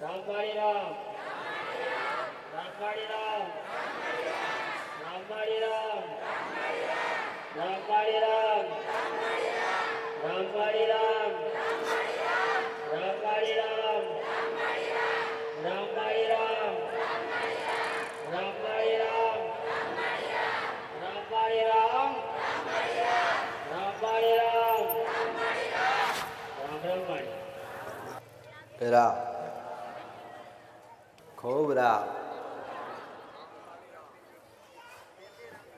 રામવાડી રામ, રામવાડી રામ, રામવાડી રામ, રામવાડી રામ, રામવાડી રામ, રામવાડી રામ, રામવાડી રામ, રામવાડી રામ, રામવાડી રામ, રામવાડી રામ, રામવાડી રામ ખૂબ રામ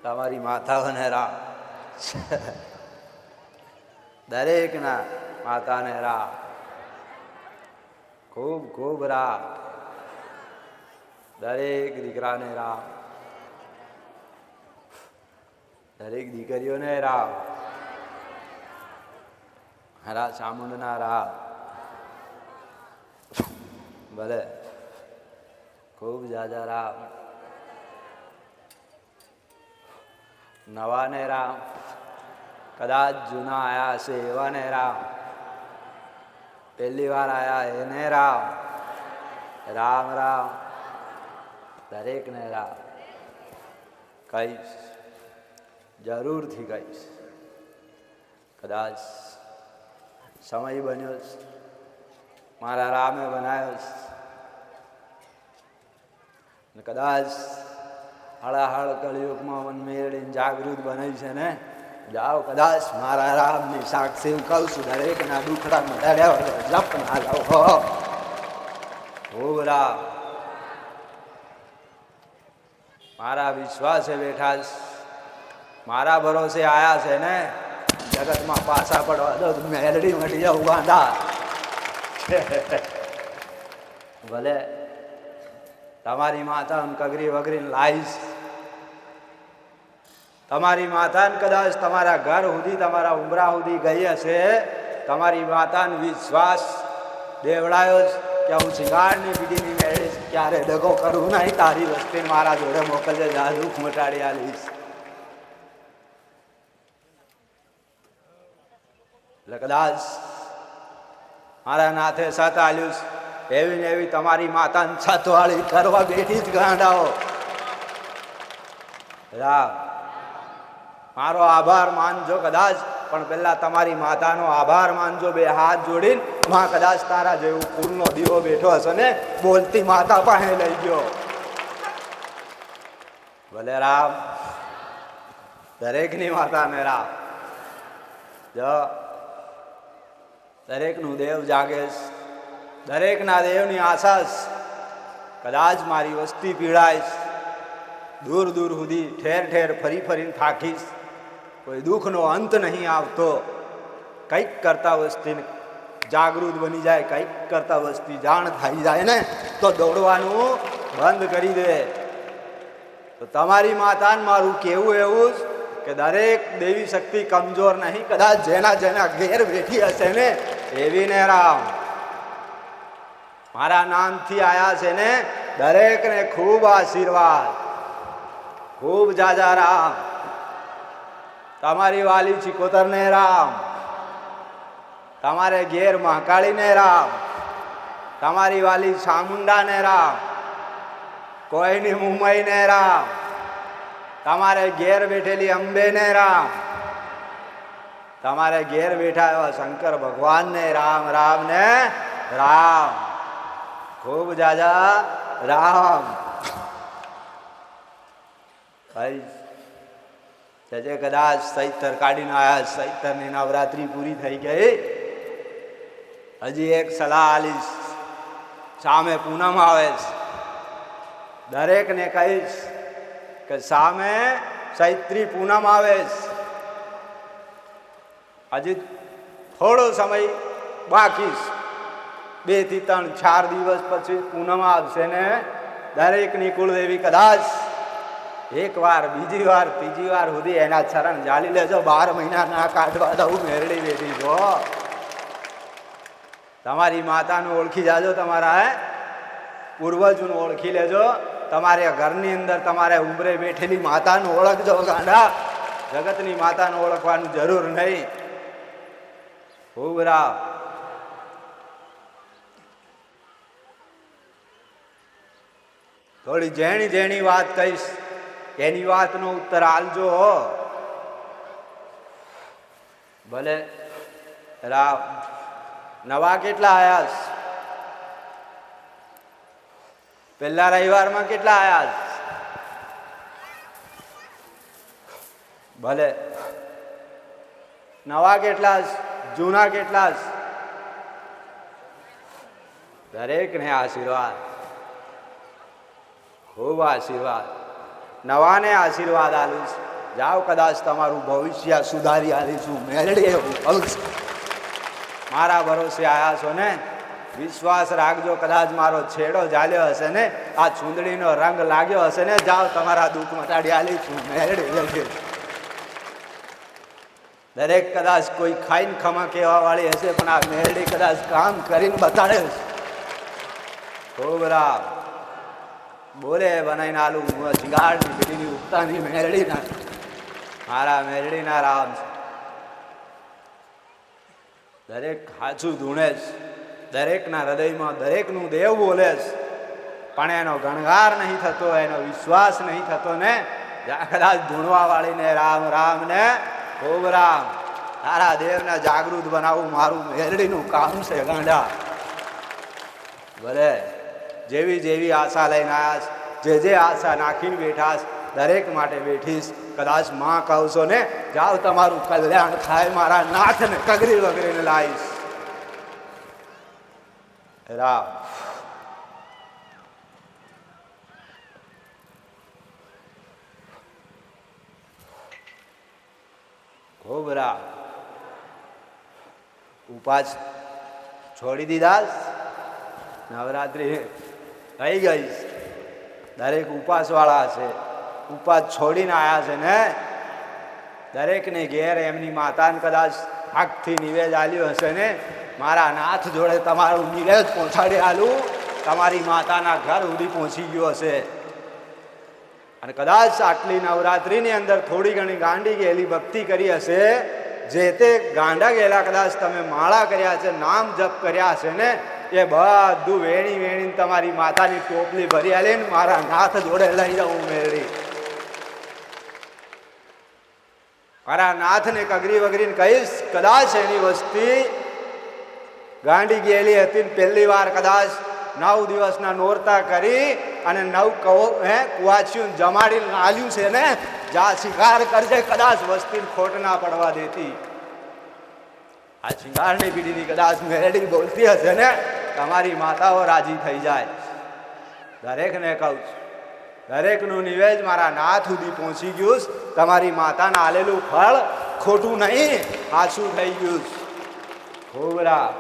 તમારી માતાઓને રામ દરેકના માતાને રામ ખૂબ ખૂબ રામ દરેક દીકરાને રામ દરેક દીકરીઓને રામ હરા ચામુંડના રામ ભલે ખૂબ જાજા રામ નવાને રામ કદાચ જૂના આયા હશે એવાને રામ પહેલી વાર આયા એને રામ રામ રામ દરેકને રામ કહીશ જરૂરથી કહીશ કદાચ સમય બન્યો મારા રામે બનાવ્યો ને કદાચ હળાહળ કળિયુગમાં મન મેળવીને જાગૃત બની છે ને જાઓ કદાચ મારા રામની સાક્ષી કહું છું દરેકના દુખડા મટાડ્યા જપ ના જાઓ ખૂબ રામ મારા વિશ્વાસે બેઠા મારા ભરોસે આયા છે ને જગતમાં પાછા પડવા દો મેલડી મટી જાવ ગાંડા ભલે તમારી માતા કગરી વગરી લાઈશ તમારી માતાને કદાચ તમારા ઘર સુધી તમારા ઉમરા સુધી ગઈ હશે તમારી માતાને વિશ્વાસ દેવડાયો કે હું શિંગારની બીડીની મેળીશ ક્યારે ડગો કરું નહીં તારી વસ્તી મારા જોડે મોકલજે જા દુઃખ મટાડી આલીશ એટલે કદાચ મારા નાથે સત આલ્યું એવી ને એવી તમારી માતાને છતવાળી કરવા બેઠી જ ગાંડાઓ રામ મારો આભાર માનજો કદાચ પણ પેલા તમારી માતાનો આભાર માનજો બે હાથ જોડીને માં કદાચ તારા જેવું ફૂલનો દીવો બેઠો હશે ને બોલતી માતા પાસે લઈ ગયો ભલે રામ દરેકની માતાને રામ જો દરેકનું દેવ જાગે દરેકના દેવની આશા કદાચ મારી વસ્તી પીડાઈશ દૂર દૂર સુધી ઠેર ઠેર ફરી ફરીને થાકીશ કોઈ દુઃખનો અંત નહીં આવતો કંઈક કરતા વસ્તી જાગૃત બની જાય કંઈક કરતા વસ્તી જાણ થઈ જાય ને તો દોડવાનું બંધ કરી દે તો તમારી માતાને મારું કેવું એવું કે દરેક દેવી શક્તિ કમજોર નહીં કદાચ જેના જેના ઘેર બેઠી હશે ને એવી ને રામ મારા નામથી આયા છે ને દરેકને ખૂબ આશીર્વાદ ખૂબ જાજા રામ તમારી વાલી ચિકોતર ને રામ તમારે ઘેર મહાકાળી ને રામ તમારી વાલી ચામુંડા ને રામ કોઈની મુંબઈ ને રામ તમારે ઘેર બેઠેલી અંબે ને રામ તમારે ઘેર બેઠા એવા શંકર ભગવાન ને રામ રામ ને રામ ખૂબ જાજા રામ ભાઈ જે કદાચ ચૈતર કાઢીને આવ્યા ચૈતરની નવરાત્રી પૂરી થઈ ગઈ હજી એક સલાહ આલીશ સામે પૂનમ આવે દરેકને કહીશ કે સામે ચૈત્રી પૂનમ આવે હજી થોડો સમય બાકી 2 થી 3 4 દિવસ પછી પૂનમ આવશે ને દરેકની કુળદેવી કદાચ એક વાર બીજી વાર ત્રીજી વાર સુધી એના ચરણ જાળી લેજો 12 મહિના ના કાઢવા દઉં મેરડી બેઠી છો તમારી માતાનું ઓળખી જાજો તમારા પૂર્વજનું ઓળખી લેજો તમારે ઘરની અંદર તમારે ઉંબરે બેઠેલી માતાનું ઓળખજો ગાંડા જગતની માતાનું ઓળખવાનું જરૂર નહીં ખૂબ રામ થોડી જેણી જેણી વાત કહીશ એની વાતનો ઉત્તર આલજો હો. ભલે રામ નવા કેટલા આયા? પહેલા રવિવારમાં કેટલા આયા? ભલે નવા કેટલા? જૂના કેટલા? દરેકને આશીર્વાદ, ખૂબ આશીર્વાદ. નવાને આશીર્વાદ આલું છું. જાઓ, કદાચ તમારું ભવિષ્ય સુધારી આલીશું. મેળડી મારા ભરોસે આવ્યા છો ને, વિશ્વાસ રાખજો. કદાચ મારો છેડો ઝાલ્યો હશે ને, આ ચૂંદડીનો રંગ લાગ્યો હશે ને, જાઓ તમારા દુઃખ મટાડી આલીશું. મેળડી દરેક કદાચ કોઈ ખાઈને ખમા કહેવા વાળી હશે, પણ આ મેળડી કદાચ કામ કરીને બતાડે. ખૂબ રામ બોલે બનાવીને આલુ શિંગારની પીડીની ઉગતાની મેરડીના મારા મેરડીના રામ છે. દરેક સાચું ધૂણે છે, દરેકના હૃદયમાં દરેકનું દેવ બોલે છે, પણ એનો ગણગાર નહીં થતો, એનો વિશ્વાસ નહીં થતો ને. કદાચ ધૂણવા વાળીને રામ રામ ને ખૂબ રામ. તારા દેવને જાગૃત બનાવવું મારું મેરડીનું કામ છે ગાંડા. ભલે જેવી જેવી આશા લઈને આવ્યા, જે આશા નાખીને બેઠા, દરેક માટે બેઠીશ. કદાચ માં કહું છો ને, જાઓ તમારું કલ્યાણ થાય. મારા નાથને કગરી વગરીને લાવીશ. રામ ખૂબ રામ. ઉપાસ છોડી દીધા, નવરાત્રિ થઈ ગઈ. દરેક ઉપવાસ વાળા છે, ઉપવાસ છોડીને આવ્યા છે ને. દરેકને ઘેર એમની માતાને કદાચ આગથી નિવેદ આલ્યું હશે ને. મારા નાથ જોડે તમારું નિવેદ પહોંચાડી આલું. તમારી માતાના ઘર સુધી પહોંચી ગયો હશે. અને કદાચ આટલી નવરાત્રિની અંદર થોડી ઘણી ગાંડી ગયેલી ભક્તિ કરી હશે, જે તે ગાંડા ગયેલા કદાચ તમે માળા કર્યા છે, નામ જપ કર્યા છે ને, એ બધું વેણી વેણીને તમારી માતાની ટોપલી ભરી આલીને મારા નાથ જોડે લઈ જાઉં મેળવી. મારા નાથને કગરી વગરીને કહીશ. કદાચ એની વસ્તી ગાંડી ગયેલી હતી, પહેલી વાર કદાચ 9 દિવસના નોરતા કરી અને 9 કુવાચીઓ જમાડીને આલ્યું છે ને. જા શિકાર કરજે, કદાચ વસ્તીને ખોટ ના પડવા દેતી. આ શિંગારની પીડીની કદાચ મેરડી બોલતી હશે ને, તમારી માતાઓ રાજી થઈ જાય. દરેકને કહું છું, દરેકનું નિવેદ મારા નાથ સુધી પહોંચી ગયું. તમારી માતાને આલેલું ફળ ખોટું નહીં, સાચું થઈ ગયું. ખૂબ રામ.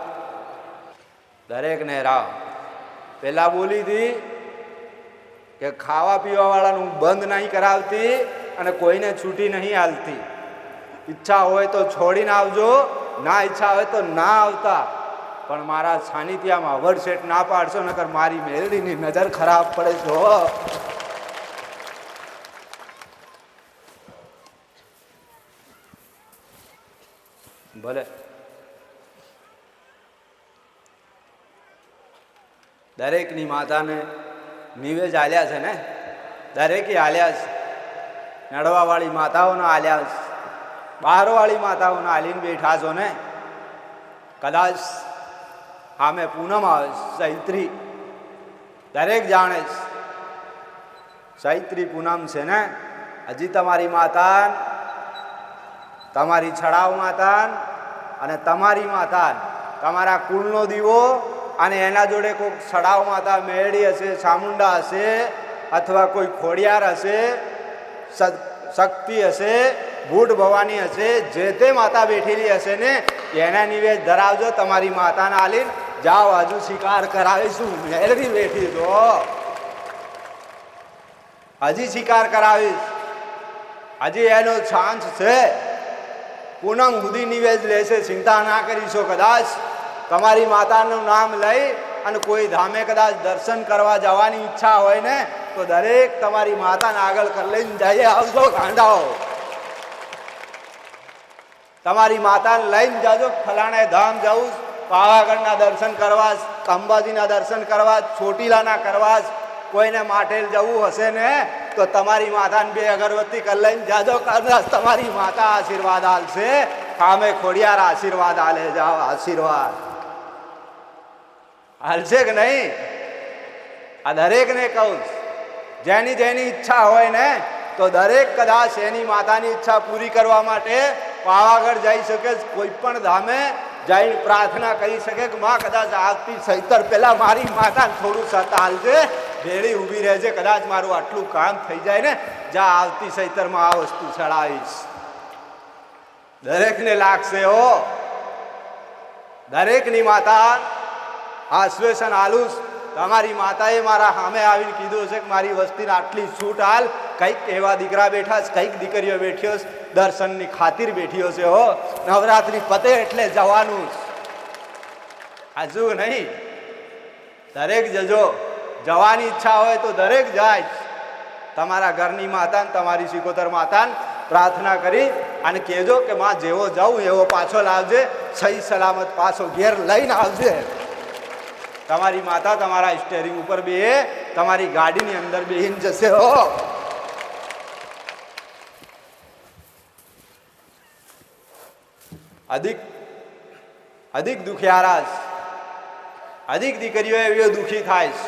દરેકને રામ. પેલા બોલી હતી કે ખાવા પીવા વાળાનું બંધ નહીં કરાવતી અને કોઈને છૂટી નહીં હાલતી. ઈચ્છા હોય તો છોડીને આવજો, ના ઈચ્છા હોય તો ના આવતા, પણ મારા સાનિધ્યમાં વડસેટ ના પાડશો, નકર મારી મેલડીની નજર ખરાબ પડે છો. ભલે દરેકની માતાને નિવેદ આલ્યા છે ને, દરેકે આલ્યા છે. નડવાવાળી માતાઓને આલ્યા છે, બહારવાળી માતાઓને આલીને બેઠા છો ને. કદાચ આમે પૂનમ આવે, ચૈત્રી, દરેક જાણે છે ચૈત્રી પૂનમ છે ને. હજી તમારી માતા, તમારી છડાવ માતા અને તમારી માતા, તમારા કુળનો દીવો અને એના જોડે કોઈ છડાવ માતા મેળી હશે, ચામુંડા હશે, અથવા કોઈ ખોડિયાર હશે, શક્તિ હશે, ભૂટ ભવાની હશે, જે તે માતા બેઠેલી હશે ને, એના નિવેદ ધરાવજો. તમારી માતાને આલીને જાઓ, હજુ શિકાર કરાવીશું. મેળવી બેઠી તો હજી શિકાર કરાવીશ, હજી એનો ચાન્સ છે. પૂનમ સુધી નિવેદ લેશે, ચિંતા ના કરીશો. કદાચ તમારી માતાનું નામ લઈ અને કોઈ ધામે કદાચ દર્શન કરવા જવાની ઈચ્છા હોય ને, તો દરેક તમારી માતાને આગળ લઈને જઈએ આવજો ગાંડાઓ. તમારી માતાને લઈને જાજો. ફલાણે ધામ જવું, પાવાગઢના દર્શન કરવા, અંબાજીના દર્શન કરવા, ચોટીલાના કરવા, કોઈને માટેલ જવું હશે ને તો તમારી માતાને 2 અગરબત્તી કરી લઈને જાજો, કદાચ તમારી માતા આશીર્વાદ આલશે. કામે ખોડિયાર આશીર્વાદ આલે જાઓ, આશીર્વાદ હાલશે કે નહીં? આ દરેકને કહું, જેની જેની ઈચ્છા હોય ને તો દરેક કદાચ એની માતાની ઈચ્છા પૂરી કરવા માટે પાવાગઢ જઈ શકે, કોઈ પણ ધામે જઈને પ્રાર્થના કરી શકે કે માં કદાચ આવતી સૈતર પહેલા મારી માતાને થોડું સત હાલજે, ભેળી ઊભી રહેજે, કદાચ મારું આટલું કામ થઈ જાય ને, જ્યાં આવતી સૈતરમાં આ વસ્તુ ચડાવીશ. દરેકને લાગશે હો, દરેકની માતા આશ્વાસન આલું. તમારી માતાએ મારા સામે આવીને કીધું છે કે મારી વસ્તીને આટલી છૂટ હાલ. કંઈક એવા દીકરા બેઠા છે, કંઈક દીકરીઓ બેઠીઓ છે, દર્શનની ખાतिर બેઠીઓ છે હો. નવરાત્રિ પતે એટલે જવાનું હજુ નહીં. દરેક જજો, જવાની ઈચ્છા હોય તો દરેક જાય. તમારા ઘરની માતાને, તમારી સિકોતર માતાને પ્રાર્થના કરી અને કહેજો કે માં જેવો જાઉં એવો પાછો લાવજે, સહી સલામત પાછો ઘેર લઈને આવજે. તમારી માતા તમારા સ્ટેરિંગ ઉપર બેહે, તમારી ગાડીની અંદર બેહીને જશે હો. અધિક દુખિયારા, અધિક દીકરીઓ એવી દુખી થાય છે.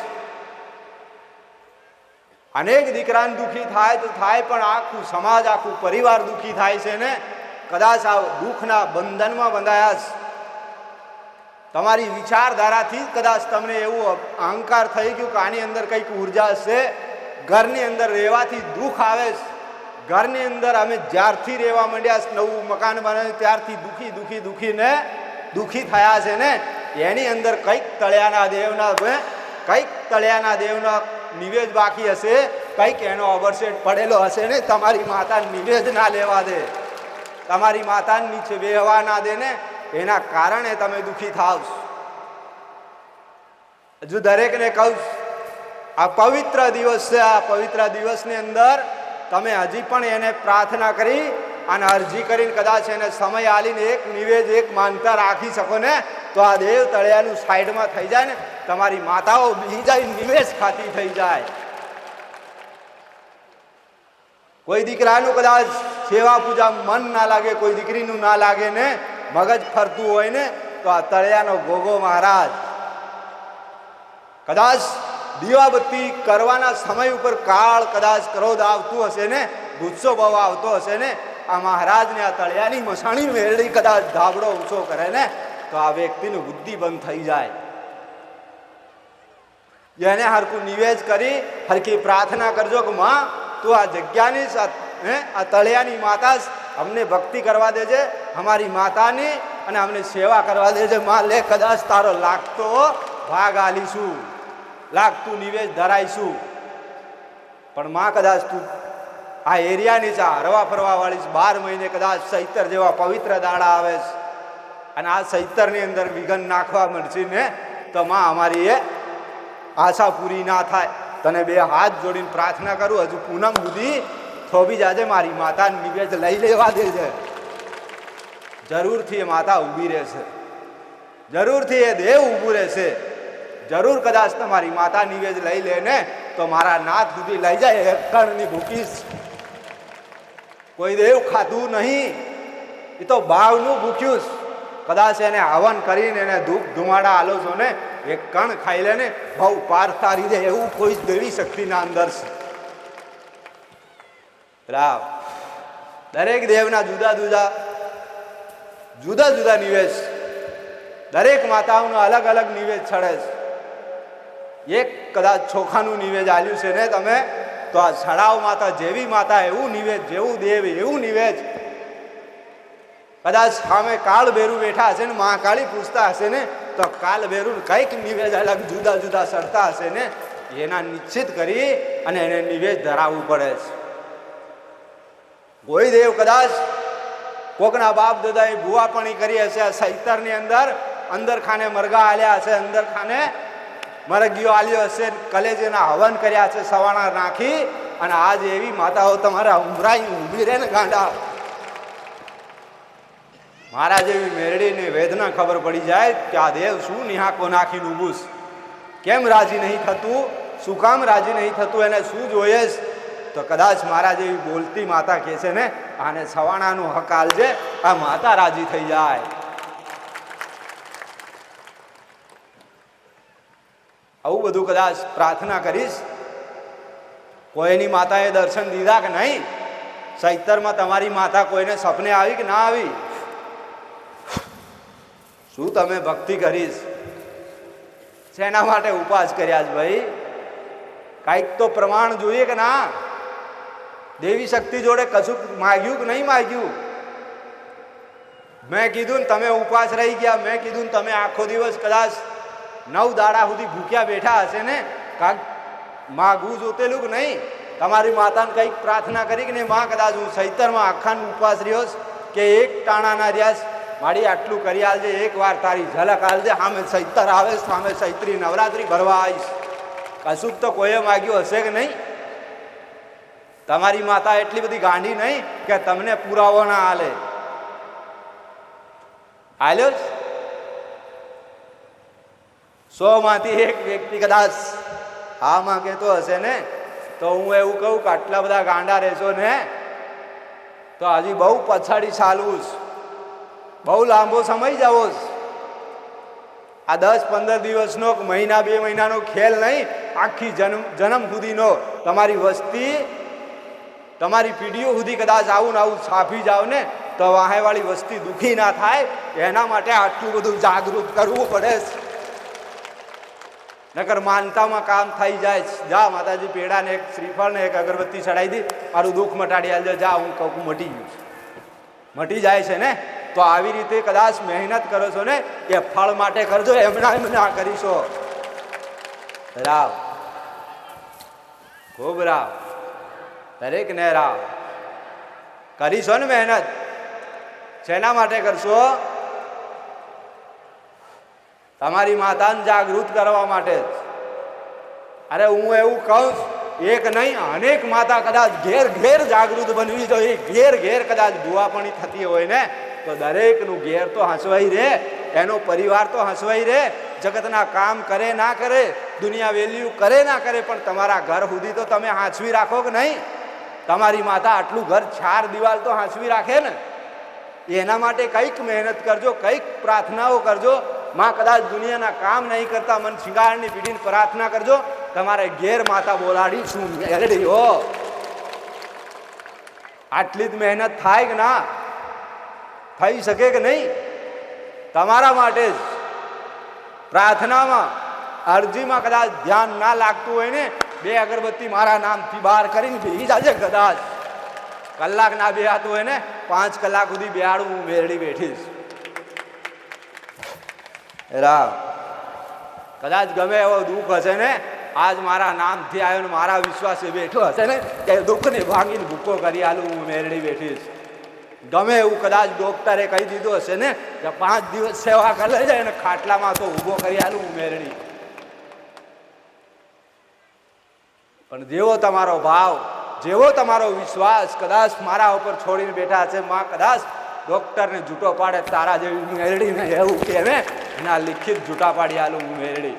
અનેક દીકરાને દુખી થાય તો થાય, પણ આખું સમાજ, આખું પરિવાર દુખી થાય છે ને. કદાચ આ દુઃખના બંધનમાં બંધાયા છે. તમારી વિચારધારાથી કદાચ તમને એવું અહંકાર થઈ ગયું કે આની અંદર કંઈક ઉર્જા છે. ઘરની અંદર રહેવાથી દુઃખ આવે છે. ઘરની અંદર અમે જ્યારથી રહેવા માંડ્યા, નવું મકાન બનાવ્યું ત્યારથી દુખીને દુખી થયા છે ને. એની અંદર કંઈક તળિયાના દેવના નિવેદ બાકી હશે, કંઈક એનો અવરસેટ પડેલો હશે ને. તમારી માતા નિવેદ ના લેવા દે, તમારી માતાને નીચે બેહવા ના દે ને, એના કારણે તમે દુખી થાવ. હજુ દરેકને કહું, આ પવિત્ર દિવસ છે. આ પવિત્ર દિવસની અંદર તમે હજી પણ એને પ્રાર્થના કરી અને અરજી કરીને કદાચ એને સમય આલીને એક નિવેદ, એક માનતા રાખી શકો ને, તો આ દેવ તળિયાનું સાઈડમાં થઈ જાય ને, તમારી માતાઓ બી જાય, નિવેશ ખાતી થઈ જાય. કોઈ દીકરાનું કદાચ સેવા પૂજા મન ના લાગે, કોઈ દીકરીનું ના લાગે ને, મગજ ફરતું હોય ને, તો આ તળિયાનો ગોગો મહારાજ કદાચ દીવાબત્તી કરવાના સમય ઉપર કાળ કદાચ ક્રોધ આવતું હશે ને, ગુસ્સો બહુ આવતો હશે ને, આ મહારાજને આ તળિયાની મસાણી મેળવી કદાચ ધાબળો ઊંચો કરે ને, તો આ વ્યક્તિનું બુદ્ધિ બંધ થઈ જાય. એને હરકું નિવેદ કરી હરકી પ્રાર્થના કરજો કે માં તું આ જગ્યાની, આ તળિયાની માતા, અમને ભક્તિ કરવા દેજે, અમારી માતાની, અને અમને સેવા કરવા દેજે. માં લે, કદાચ તારો લાગતો ભાગ આલીશું, લાગતું નિવેદ ધરાઈશું, પણ માં કદાચ તું આ એરિયાની છે, હરવા ફરવા વાળી 12 મહિને કદાચ સૈતર જેવા પવિત્ર દાડા આવે છે, અને આ સૈતરની અંદર વિઘન નાખવા મળશે ને, તો માં અમારી એ આશા પૂરી ના થાય. તને 2 હાથ જોડીને પ્રાર્થના કરું, હજુ પૂનમ સુધી થોભી જાજે, મારી માતા નિવેદ લઈ લેવા દેજે. જરૂરથી એ માતા ઊભી રહેશે, જરૂરથી એ દેવ ઊભું રહેશે. જરૂર કદાચ તમારી માતા નિવેદ લઈ લે ને, તો મારા નાથ સુધી લઈ જાય. એક કણની ભૂખીશ, કોઈ દેવ ખાતું નહીં, એ તો ભાવનું ભૂખ્યું. કદાચ એને હવન કરીને એને ધૂપ ધુમાડા આલો છો ને, એક કણ ખાઈ લે ને, ભાવ પાર તારી દે, એવું કોઈ દેવી શક્તિના અંદર છે. દરેક દેવના જુદા જુદા નિવેદ, દરેક માતાઓનો અલગ અલગ નિવેદ ચડે છે. એક કદાચ ચોખાનું નિવેદ આલ્યું છે ને તમે, તો આ છડાવ માતા જેવી માતા એવું નિવેદ, જેવું દેવ એવું નિવેદ. કદાચ સામે કાળ ભેરું બેઠા હશે ને, મહાકાળી પૂછતા હશે ને, તો કાલ ભેરું કંઈક નિવેદ અલગ જુદા ચડતા હશે ને, એના નિશ્ચિત કરી અને એને નિવેદ ધરાવવું પડે છે. કોઈ દેવ કદાચ કોકના બાપ દાદાએ ભુવાપણી કરી હશે, આ સૈતરની અંદર ખાને મરઘા આલ્યા હશે, અંદર ખાને મરઘીઓ આલ્યો હશે, કલેજેના હવન કર્યા છે સવાણા નાખી, અને આજ એવી માતાઓ તમારા ઉમરાઈ ઊભી રહે ને ગાંડા, મારા જેવી મેરડીને વેદના ખબર પડી જાય કે આ દેવ શું નિહાકો નાખીને ઊભું, કેમ રાજી નહીં થતું, શું કામ રાજી નહીં થતું, એને શું જોઈએ? તો કદાચ મારા જેવી બોલતી માતા કહે છે ને, આને સવાણાનું હક આલજે, આ માતા રાજી થઈ જાય. આવું બધું કદાચ પ્રાર્થના કરીશ. કોઈની માતાએ દર્શન દીધા કે નહીં? ચૈતરમાં તમારી માતા કોઈને સપને આવી કે ના આવી? શું તમે ભક્તિ કરીશ? શેના માટે ઉપવાસ કર્યા છે ભાઈ? કાંઈક તો પ્રમાણ જોઈએ કે ના? દેવી શક્તિ જોડે કશું માગ્યું કે નહીં માગ્યું? મેં કીધું ને તમે ઉપવાસ રહી ગયા, મેં કીધું ને તમે આખો દિવસ કદાચ 9 દાડા સુધી ભૂખ્યા બેઠા હશે ને, કાંઈક માગવું જોતેલું કે નહીં? તમારી માતાને કંઈક પ્રાર્થના કરી કે નહીં? માં કદાચ હું ચૈતરમાં આખાનો ઉપવાસ રહ્યો કે એક ટાણાના રહ્યા, મારી આટલું કરી આલજે, એક વાર તારી ઝલક આલજે, સામે ચૈતર આવે, સામે ચૈત્રી નવરાત્રી ભરવા આવીશ. કશુંક તો કોઈએ માગ્યું હશે કે નહીં? તમારી માતા એટલી બધી ગાંડી નહીં કે તમને પુરાવો ના આલે. આલ્યો 100 માંથી એક વ્યક્તિ કદાચ હા માં કહેતો હશે ને, તો હું એવું કહું કે આટલા બધા ગાંડા રહેશો ને તો હજી બહુ પછાડી ચાલવું, બહુ લાંબો સમય જવો. આ 10-15 દિવસનો મહિના 2 મહિનાનો ખેલ નહીં, આખી જન્મ સુધીનો તમારી વસ્તી, તમારી પીઢીઓ સુધી કદાચ આવું ને આવું છાપી જાવ ને તો વાહેવાળી વસ્તી દુઃખી ના થાય. એના માટે આટલું બધું જાગૃત કરવું પડે. નકર માનતામાં કામ થઈ જાય. જા માતાજી પેડાને એક શ્રીફળ ને એક અગરબત્તી ચડાવી દી, મારું દુઃખ મટાડી આલજો, જા હું કહું મટી ગયું, મટી જાય છે ને. તો આવી રીતે કદાચ મહેનત કરો છો ને એ ફળ માટે કરજો, એમના એમ ના કરીશો. રાવ ખૂબ રાવ, દરેક ને રાવ કરીશો ને મહેનત. શેના માટે કરશો? તમારી માતાને જાગૃત કરવા માટે. અરે હું એવું કહું, એક નહીં અનેક માતા કદાચ ઘેર ઘેર જાગૃત બનવી જોઈએ. ઘેર ઘેર કદાચ દુઆપણી થતી હોય ને તો દરેકનું ઘેર તો હસવાઈ રહે, એનો પરિવાર તો હસવાઈ રહે. જગતના કામ કરે ના કરે, દુનિયા વેલ્યુ કરે ના કરે, પણ તમારા ઘર સુધી તો તમે હાંચવી રાખો કે નહીં? તમારી માતા આટલું ઘર 4 દિવાલ તો હાંચવી રાખે ને. એના માટે કંઈક મહેનત કરજો, કંઈક પ્રાર્થનાઓ કરજો. માં કદાચ દુનિયાના કામ નહીં કરતા, મન શિંગારની પીઢીને પ્રાર્થના કરજો, તમારે ઘેર માતા બોલાડીશું મેલડી હો. આટલી જ મહેનત થાય કે ના થઈ શકે કે નહીં? તમારા માટે જ પ્રાર્થનામાં અરજીમાં કદાચ ધ્યાન ના લાગતું હોય ને, 2 અગરબત્તી મારા નામથી બહાર કરીને બેસી જાજે. કદાચ કલાક ના બેહાતું હોય ને 5 કલાક સુધી બેહાડું, હું મેરડી બેઠીશ. રામ કદાચ ગમે એવો દુઃખ હશે ને, આજ મારા નામથી આવ્યો ને મારા વિશ્વાસે બેઠો હશે ને, એ દુઃખને ભાંગીને ભૂકો કરી આલું, હું મેરડી બેઠીશ. ગમે એવું કદાચ ડોક્ટરે કહી દીધું હશે ને કે 5 દિવસ સેવા કરી જાય ને ખાટલામાં તો ઊભો કરી આલું, હું મેરડી. પણ જેવો તમારો ભાવ, જેવો તમારો વિશ્વાસ કદાચ મારા ઉપર છોડીને બેઠા હશે, માં કદાચ ડોક્ટરને જૂટો પાડે તારા જેવી મેરડીને એવું કહેવે, એના લિખિત જૂટા પાડી આલું, હું મેરડી.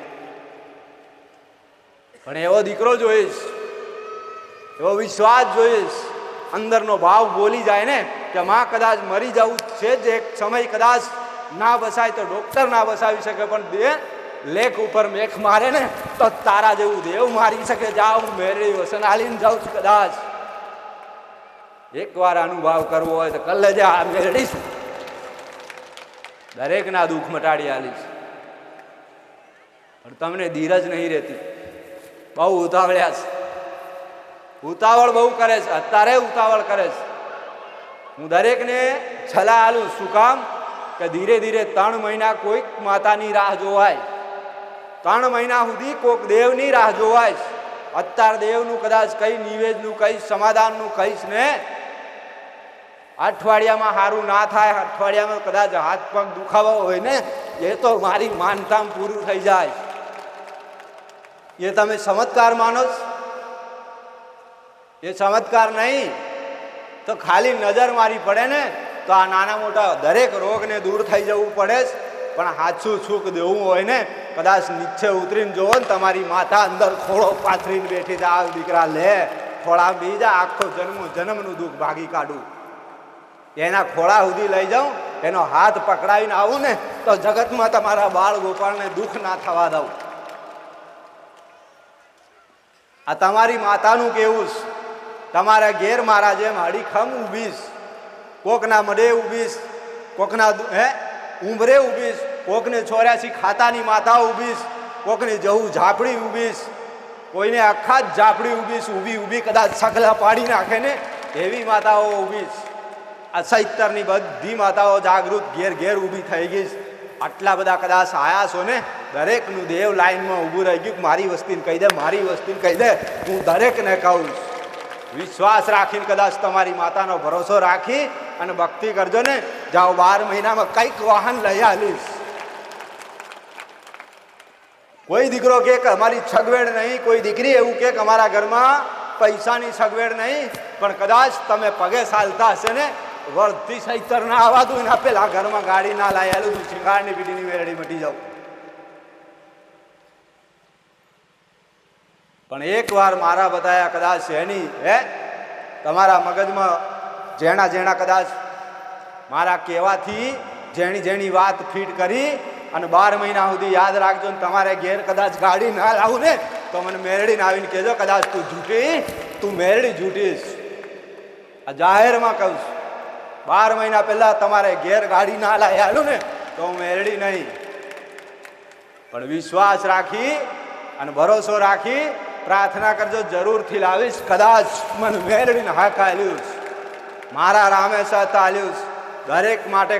પણ એવો દીકરો જોઈશ, એવો વિશ્વાસ જોઈશ, અંદરનો ભાવ બોલી જાય ને કે માં કદાચ મરી જવું છે જ એક સમય, કદાચ ના બસાય તો ડોક્ટર ના બસાવી શકે, પણ લેખ ઉપર મેખ મારે ને તો તારા જેવું દેવ મારી શકે. જાઓ હું મેરડી વસન આલીને જાઉં છું. કદાચ એકવાર અનુભવ કરવો હોય તો કલ્લે જ આ મેળડીશ, દરેકના દુઃખ મટાડી આલીશ. પણ તમને ધીરજ નહીં રહેતી, બહુ ઉતાવળ્યા છે, ઉતાવળ બહુ કરે છે, અત્યારે ઉતાવળ કરે છે. હું દરેકને સલાહ આલું. શું કામ? કે ધીરે ધીરે 3 મહિના કોઈક માતાની રાહ જોવાય, 3 મહિના સુધી કોઈક દેવની રાહ જોવાય. અત્યારે દેવનું કદાચ કઈ નિવેદનું કઈ સમાધાનનું કહીશ ને, અઠવાડિયામાં સારું ના થાય, અઠવાડિયામાં કદાચ હાથ પગ દુખાવો હોય ને, એ તો મારી માનતામાં પૂરું થઈ જાય. એ તમે ચમત્કાર માનો છો? એ ચમત્કાર નહીં. તો ખાલી નજર મારી પડે ને તો આ નાના મોટા દરેક રોગને દૂર થઈ જવું પડે જ. પણ સાચું સુખ દેવું હોય ને કદાચ નીચે ઉતરીને જોવો ને તમારી માતા અંદર ખોળો પાથરીને બેઠી છે, આ દીકરા લે ખોળા બીજા આખો જન્મનું દુઃખ ભાગી કાઢું, એના ખોળા સુધી લઈ જાઉં, એનો હાથ પકડાવીને આવું ને તો જગતમાં તમારા બાળ ગોપાળને દુઃખ ના થવા દઉં. આ તમારી માતાનું કેવું છે, તમારા ઘેર મારા જેમ હડીખમ ઊભીશ, કોકના મડે ઊભીશ, કોકના ઉંબરે ઊભીશ, કોકને 84 ખાતાની માતા ઊભીશ, કોકને જવું ઝાપડી ઊભીશ, કોઈને આખા જ ઝાપડી ઊભીશ, ઊભી કદાચ સકલા પાડી નાખે ને એવી માતાઓ ઊભીશ. આ 70ની બધી માતાઓ જાગૃત ઘેર ઘેર ઊભી થઈ ગઈ. આટલા બધા કદાચ આયા છો ને, દરેકનું દેવ લાઈનમાં ઊભું રહી ગયું, મારી વસ્તીને કહી દે, મારી વસ્તીને કહી દે. હું દરેકને કહું, વિશ્વાસ રાખીને કદાચ તમારી માતાનો ભરોસો રાખી અને ભક્તિ કરજો ને, જાઓ 12 મહિનામાં કંઈક વાહન લઈ આવીશ. કોઈ દીકરો કે અમારી સગવડ નહીં, કોઈ દીકરી એવું કે અમારા ઘરમાં પૈસાની સગવડ નહીં, પણ કદાચ તમે પગે ચાલતા હશે ને, વર્ધથી 70 ના આવાતું એના પેલા ઘરમાં ગાડી ના લાયેલું તું શિંગારની પીડીની વેરડી મટી જાવ. પણ એકવાર મારા બતાયા કદાચ એની તમારા મગજમાં જેણા કદાચ મારા કહેવાથી જેણી વાત ફીટ કરી અને 12 મહિના સુધી યાદ રાખજો ને, તમારે ઘેર કદાચ ગાડી ના લાવું ને તો મને મેરડીને આવીને કહેજો, કદાચ તું મેરડી જૂટીશ. આ જાહેરમાં કહું છું, 12 મહિના પહેલા તમારે ઘેર ગાડી ના લાવ્યું ને તો હું મેરડી નહીં, પણ વિશ્વાસ રાખી અને ભરોસો રાખી પ્રાર્થના કરજો, જરૂરથી લાવીશ. કદાચ મને મેરડીને હાક આલ્યું, મારા રામે સત આલ્યું, દરેક માટે